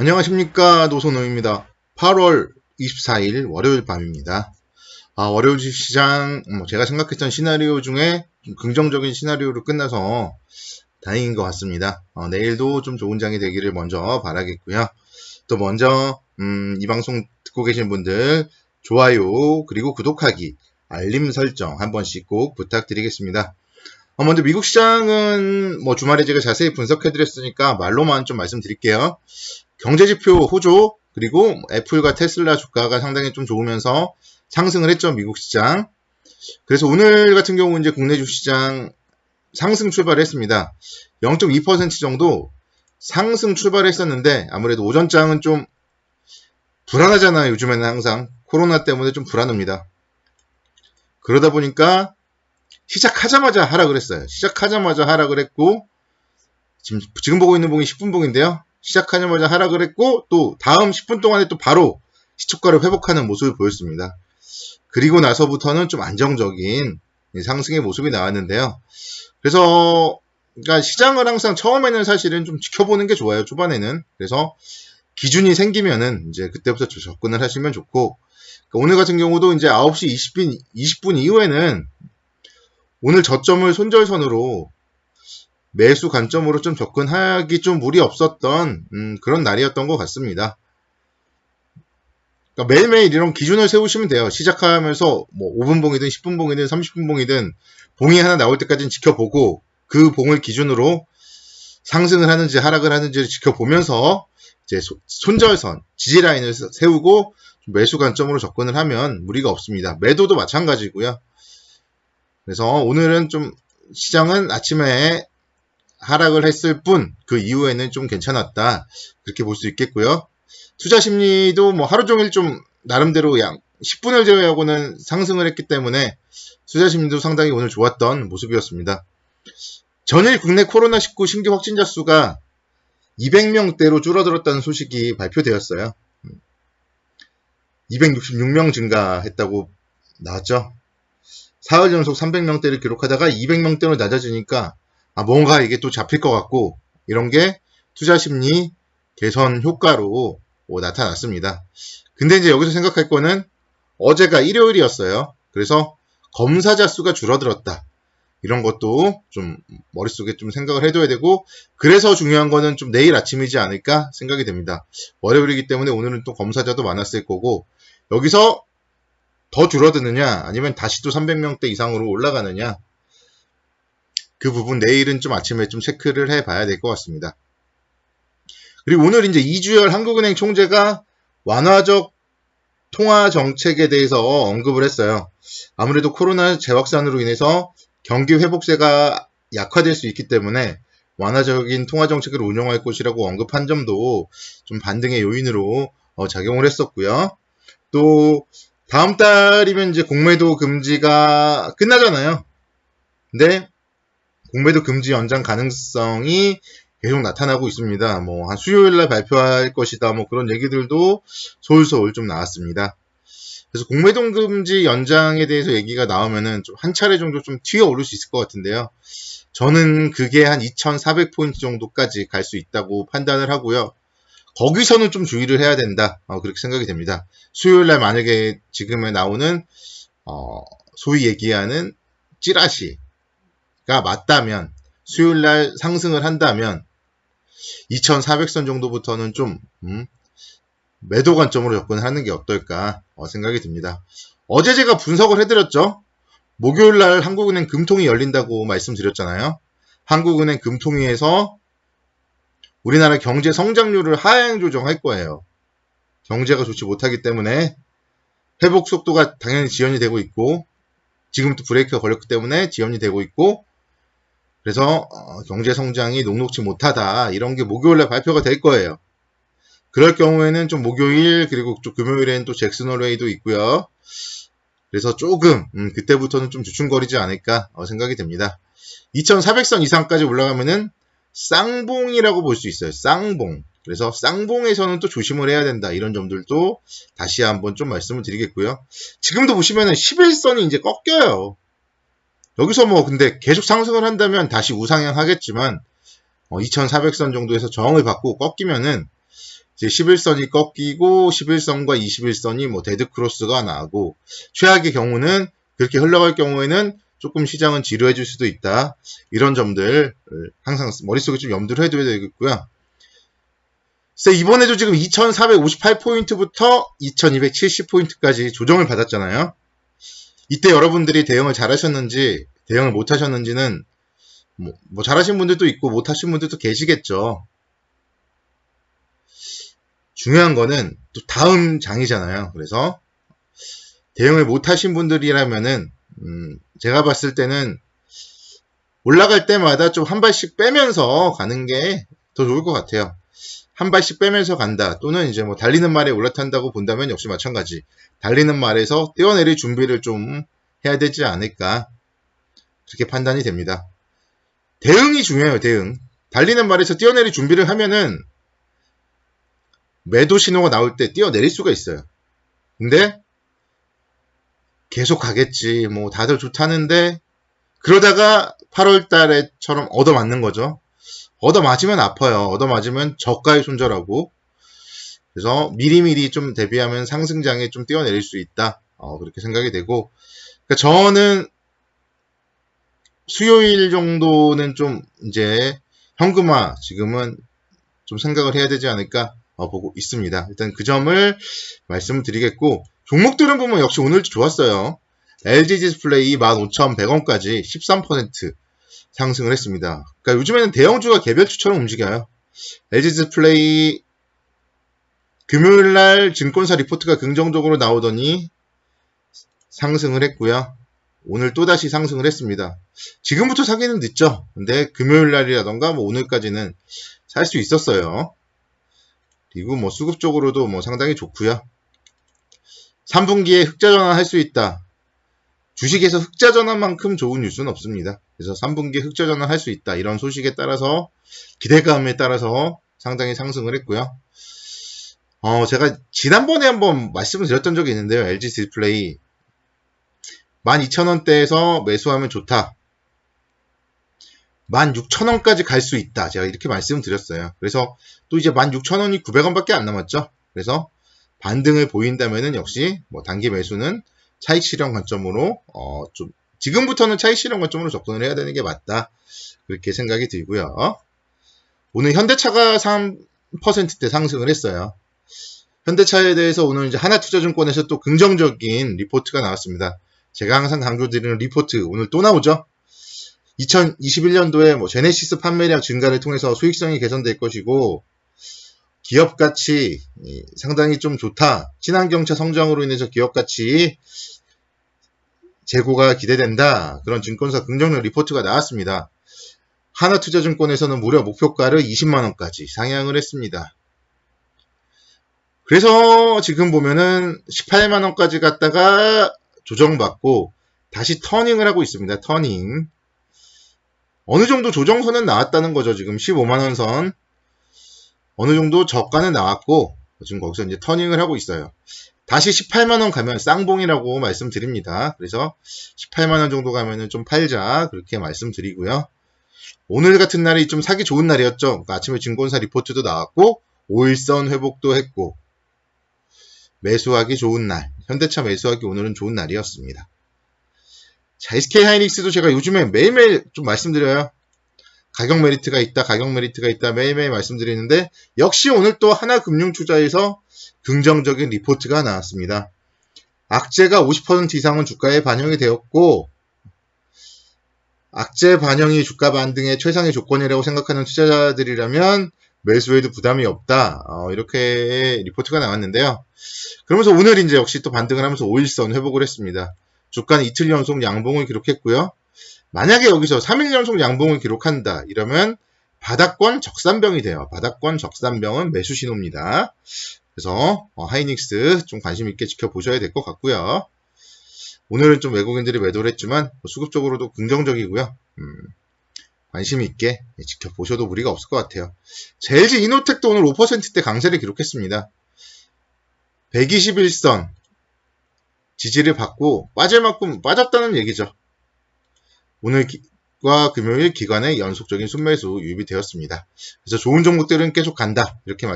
안녕하십니까, 노선호입니다. 8월 24일 월요일 밤입니다. 월요일 주식시장 제가 생각했던 시나리오 중에 좀 긍정적인 시나리오로 끝나서 다행인 것 같습니다. 내일도 좀 좋은 장이 되기를 먼저 바라겠고요. 또 먼저 이 방송 듣고 계신 분들 좋아요 그리고 구독하기, 알림 설정 한 번씩 꼭 부탁드리겠습니다. 먼저 미국 시장은 주말에 제가 자세히 분석해드렸으니까 말로만 좀 말씀드릴게요. 경제지표 호조, 그리고 애플과 테슬라 주가가 상당히 좀 좋으면서 상승을 했죠, 미국 시장. 그래서 오늘 같은 경우 이제 국내 주시장 상승 출발했습니다. 0.2% 정도 상승 출발했었는데 아무래도 오전장은 좀 불안하잖아요. 요즘에는 항상 코로나 때문에 좀 불안합니다. 그러다 보니까 시작하자마자 하락을 했어요. 시작하자마자 하락을 했고 지금 보고 있는 봉이 10분 봉인데요. 시작하자마자 하락을 했고 또 다음 10분 동안에 또 바로 시초가를 회복하는 모습을 보였습니다. 그리고 나서부터는 좀 안정적인 상승의 모습이 나왔는데요. 그래서 그러니까 시장을 항상 처음에는 사실은 좀 지켜보는 게 좋아요. 초반에는. 그래서 기준이 생기면은 이제 그때부터 접근을 하시면 좋고, 그러니까 오늘 같은 경우도 이제 9시 20분 이후에는 오늘 저점을 손절선으로 매수 관점으로 좀 접근하기 좀 무리 없었던 그런 날이었던 것 같습니다. 그러니까 매일매일 이런 기준을 세우시면 돼요. 시작하면서 5분 봉이든 10분 봉이든 30분 봉이든 봉이 하나 나올 때까지는 지켜보고 그 봉을 기준으로 상승을 하는지 하락을 하는지를 지켜보면서 이제 손절선, 지지라인을 세우고 매수 관점으로 접근을 하면 무리가 없습니다. 매도도 마찬가지고요. 그래서 오늘은 좀 시장은 아침에 하락을 했을 뿐 그 이후에는 좀 괜찮았다, 그렇게 볼 수 있겠고요. 투자 심리도 하루 종일 좀 나름대로 10분을 제외하고는 상승을 했기 때문에 투자 심리도 상당히 오늘 좋았던 모습이었습니다. 전일 국내 코로나19 신규 확진자 수가 200명대로 줄어들었다는 소식이 발표되었어요. 266명 증가했다고 나왔죠. 사흘 연속 300명대를 기록하다가 200명대로 낮아지니까 뭔가 이게 또 잡힐 것 같고, 이런 게 투자 심리 개선 효과로 나타났습니다. 근데 이제 여기서 생각할 거는 어제가 일요일이었어요. 그래서 검사자 수가 줄어들었다, 이런 것도 좀 머릿속에 좀 생각을 해둬야 되고, 그래서 중요한 거는 좀 내일 아침이지 않을까 생각이 됩니다. 월요일이기 때문에 오늘은 또 검사자도 많았을 거고, 여기서 더 줄어드느냐 아니면 다시 또 300명대 이상으로 올라가느냐, 그 부분 내일은 좀 아침에 좀 체크를 해봐야 될 것 같습니다. 그리고 오늘 이제 이주열 한국은행 총재가 완화적 통화 정책에 대해서 언급을 했어요. 아무래도 코로나 재확산으로 인해서 경기 회복세가 약화될 수 있기 때문에 완화적인 통화 정책을 운영할 것이라고 언급한 점도 좀 반등의 요인으로 작용을 했었고요. 또 다음 달이면 이제 공매도 금지가 끝나잖아요. 근데 공매도 금지 연장 가능성이 계속 나타나고 있습니다. 한 수요일날 발표할 것이다, 그런 얘기들도 솔솔 좀 나왔습니다. 그래서 공매도 금지 연장에 대해서 얘기가 나오면은 좀 한 차례 정도 좀 튀어 오를 수 있을 것 같은데요. 저는 그게 한 2,400포인트 정도까지 갈 수 있다고 판단을 하고요. 거기서는 좀 주의를 해야 된다, 그렇게 생각이 됩니다. 수요일날 만약에 지금에 나오는 소위 얘기하는 찌라시가 맞다면, 수요일날 상승을 한다면 2,400선 정도부터는 좀 매도 관점으로 접근하는 게 어떨까 생각이 듭니다. 어제 제가 분석을 해드렸죠. 목요일날 한국은행 금통위 열린다고 말씀드렸잖아요. 한국은행 금통위에서 우리나라 경제 성장률을 하향 조정할 거예요. 경제가 좋지 못하기 때문에 회복 속도가 당연히 지연이 되고 있고, 지금도 브레이크가 걸렸기 때문에 지연이 되고 있고, 그래서 경제 성장이 녹록지 못하다, 이런 게 목요일에 발표가 될 거예요. 그럴 경우에는 좀 목요일 그리고 또 금요일에는 또 잭슨 홀웨이도 있고요. 그래서 조금 그때부터는 좀 주춤거리지 않을까 생각이 됩니다. 2,400선 이상까지 올라가면은 쌍봉이라고 볼 수 있어요. 쌍봉. 그래서 쌍봉에서는 또 조심을 해야 된다, 이런 점들도 다시 한번 좀 말씀을 드리겠고요. 지금도 보시면은 11선이 이제 꺾여요. 여기서 근데 계속 상승을 한다면 다시 우상향 하겠지만 2,400선 정도에서 저항을 받고 꺾이면은 이제 11선이 꺾이고 11선과 21선이 뭐 데드크로스가 나고 최악의 경우는 그렇게 흘러갈 경우에는 조금 시장은 지루해 질 수도 있다. 이런 점들 항상 머릿속에 좀 염두를 해둬야 되겠고요. 이번에도 지금 2458포인트부터 2270포인트까지 조정을 받았잖아요. 이때 여러분들이 대응을 잘하셨는지 대응을 못하셨는지는 뭐 잘하신 분들도 있고 못하신 분들도 계시겠죠. 중요한 거는 또 다음 장이잖아요. 그래서 대응을 못하신 분들이라면은 제가 봤을 때는 올라갈 때마다 좀 한 발씩 빼면서 가는 게 더 좋을 것 같아요. 한 발씩 빼면서 간다. 또는 이제 뭐 달리는 말에 올라탄다고 본다면 역시 마찬가지. 달리는 말에서 뛰어내릴 준비를 좀 해야 되지 않을까. 그렇게 판단이 됩니다. 대응이 중요해요. 대응. 달리는 말에서 뛰어내릴 준비를 하면은 매도 신호가 나올 때 뛰어내릴 수가 있어요. 근데 계속 가겠지. 뭐 다들 좋다는데 그러다가 8월 달에처럼 얻어맞는 거죠. 얻어맞으면 아파요. 얻어맞으면 저가에 손절하고 그래서 미리미리 좀 대비하면 상승장에 좀 뛰어내릴 수 있다. 그렇게 생각이 되고 그러니까 저는 수요일 정도는 좀 이제 현금화 지금은 좀 생각을 해야 되지 않을까 보고 있습니다. 일단 그 점을 말씀드리겠고 종목들은 보면 역시 오늘 좋았어요. LG 디스플레이 15,100원까지 13% 상승을 했습니다. 그러니까 요즘에는 대형주가 개별주처럼 움직여요. LG 디스플레이 금요일날 증권사 리포트가 긍정적으로 나오더니 상승을 했고요. 오늘 또다시 상승을 했습니다. 지금부터 사기는 늦죠. 근데 금요일날이라던가 뭐 오늘까지는 살 수 있었어요. 그리고 뭐 수급적으로도 뭐 상당히 좋고요. 3분기에 흑자 전환할 수 있다. 주식에서 흑자 전환만큼 좋은 뉴스는 없습니다. 그래서 3분기에 흑자 전환할 수 있다. 이런 소식에 따라서 기대감에 따라서 상당히 상승을 했고요. 제가 지난번에 한번 말씀을 드렸던 적이 있는데요. LG 디스플레이 12,000원대에서 매수하면 좋다. 16,000원까지 갈 수 있다. 제가 이렇게 말씀드렸어요. 그래서 또 이제 16,000원이 900원밖에 안 남았죠. 그래서 반등을 보인다면은 역시 뭐 단기 매수는 차익 실현 관점으로 좀 지금부터는 차익 실현 관점으로 접근을 해야 되는 게 맞다. 그렇게 생각이 들고요. 오늘 현대차가 3%대 상승을 했어요. 현대차에 대해서 오늘 이제 하나투자증권에서 또 긍정적인 리포트가 나왔습니다. 제가 항상 강조드리는 리포트 오늘 또 나오죠. 2021년도에 뭐 제네시스 판매량 증가를 통해서 수익성이 개선될 것이고 기업 가치 상당히 좀 좋다. 친환경차 성장으로 인해서 기업 가치 재고가 기대된다. 그런 증권사 긍정적 리포트가 나왔습니다. 하나투자증권에서는 무려 목표가를 20만원까지 상향을 했습니다. 그래서 지금 보면은 18만원까지 갔다가 조정받고 다시 터닝을 하고 있습니다. 터닝. 어느 정도 조정선은 나왔다는 거죠. 지금 15만원 선. 어느 정도 저가는 나왔고 지금 거기서 이제 터닝을 하고 있어요. 다시 18만원 가면 쌍봉이라고 말씀드립니다. 그래서 18만원 정도 가면은 좀 팔자 그렇게 말씀드리고요. 오늘 같은 날이 좀 사기 좋은 날이었죠. 그러니까 아침에 증권사 리포트도 나왔고 5일선 회복도 했고 매수하기 좋은 날. 현대차 매수하기 오늘은 좋은 날이었습니다. 자, SK 하이닉스도 제가 요즘에 매일매일 좀 말씀드려요. 가격 메리트가 있다, 가격 메리트가 있다 매일매일 말씀드리는데 역시 오늘 또 하나금융투자에서 긍정적인 리포트가 나왔습니다. 악재가 50% 이상은 주가에 반영이 되었고 악재 반영이 주가 반등의 최상의 조건이라고 생각하는 투자자들이라면 매수에도 부담이 없다. 이렇게 리포트가 나왔는데요. 그러면서 오늘 이제 역시 또 반등을 하면서 5일선 회복을 했습니다. 주가는 이틀 연속 양봉을 기록했고요. 만약에 여기서 3일 연속 양봉을 기록한다. 이러면 바닥권 적산병이 돼요. 바닥권 적산병은 매수 신호입니다. 그래서 하이닉스 좀 관심 있게 지켜보셔야 될 것 같고요. 오늘은 좀 외국인들이 매도를 했지만 수급적으로도 긍정적이고요. 관심 있게 지켜보셔도 무리가 없을 것 같아요. LG 이노텍도 오늘 5%대 강세를 기록했습니다. 121선 지지를 받고 빠질 만큼 빠졌다는 얘기죠. 오늘과 금요일 기간에 연속적인 순매수 유입이 되었습니다. 그래서 좋은 종목들은 계속 간다. 이렇게